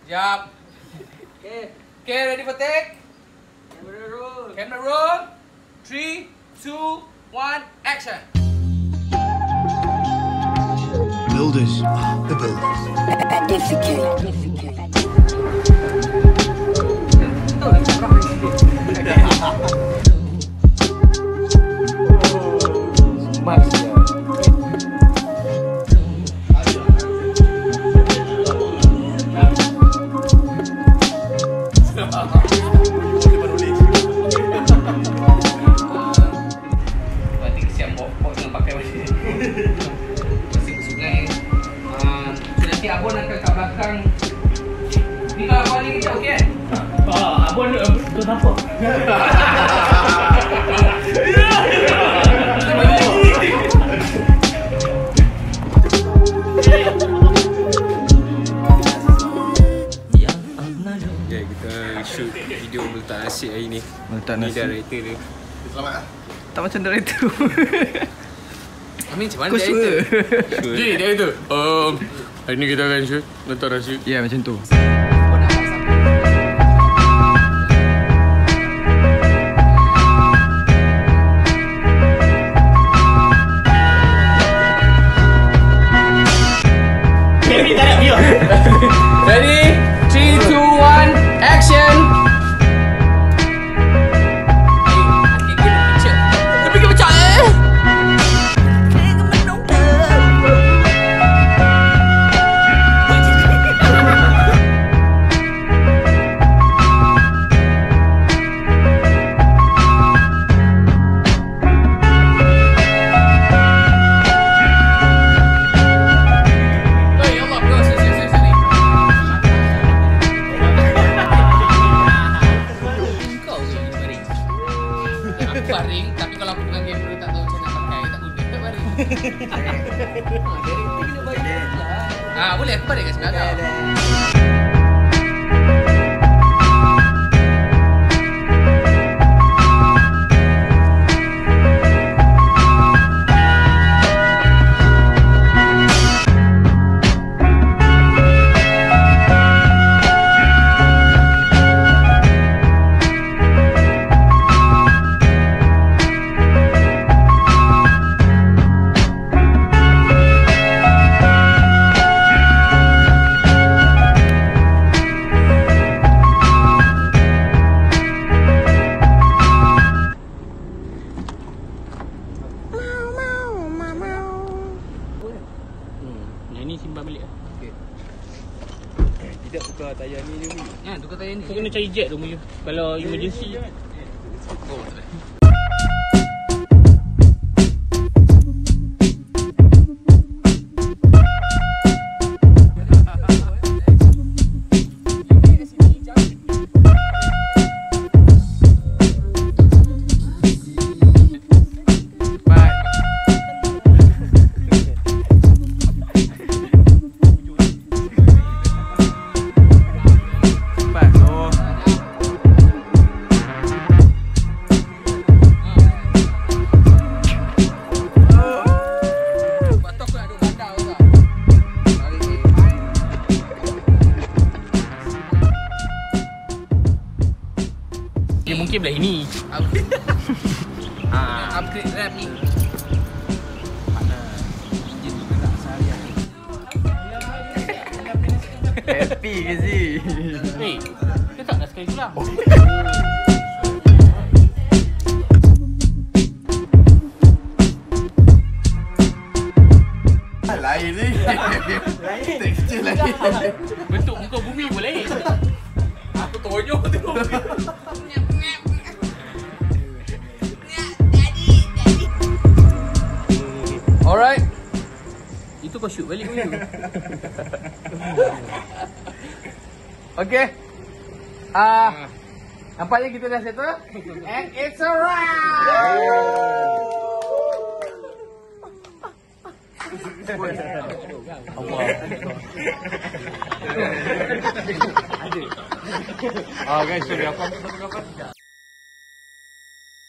Siap. Okay, ready for take? Camera roll. 3, 2, 1, action. Builders. The builders. Nanti Abon akan kat belakang. Ni kalau Abon ni kita okey? Abon tu apa? Ya, kita shoot video Meletak Nasi hari ni. Meletak Ni Nasi. director dia. Selamat lah. Tak macam director. Amin macam mana Kau director? sure? Jadi director, hari ni kita akan shoot Meletak Nasi. Ya, macam tu. Ready? 3, 2, 1, action. Baring, tapi kalau aku pegang kamera tak tahu macam nak pakai, tak guna tak baring. Director kena baring lah. Boleh aku baring kat sebelah kau. Yang ni simpan balik lah. Tidak tukar tayar ni je. Ya, tukar tayar ni. Kau kena cari jet tu punya. Kalau emergency. Oh, tak ada. Dia mungkin belah ini. Upgrade rap ni. Happy ke si? Hei, dia tak nak sekali pulang. Lain ni. Tekstur lain. Bentuk muka bumi pun lain. Aku tonyo tu. Alright. Itu kau shoot balik dulu. Okay. Nampaknya kita dah settle. And it's a wrap. Guys, sorry aku ambil satu gambar.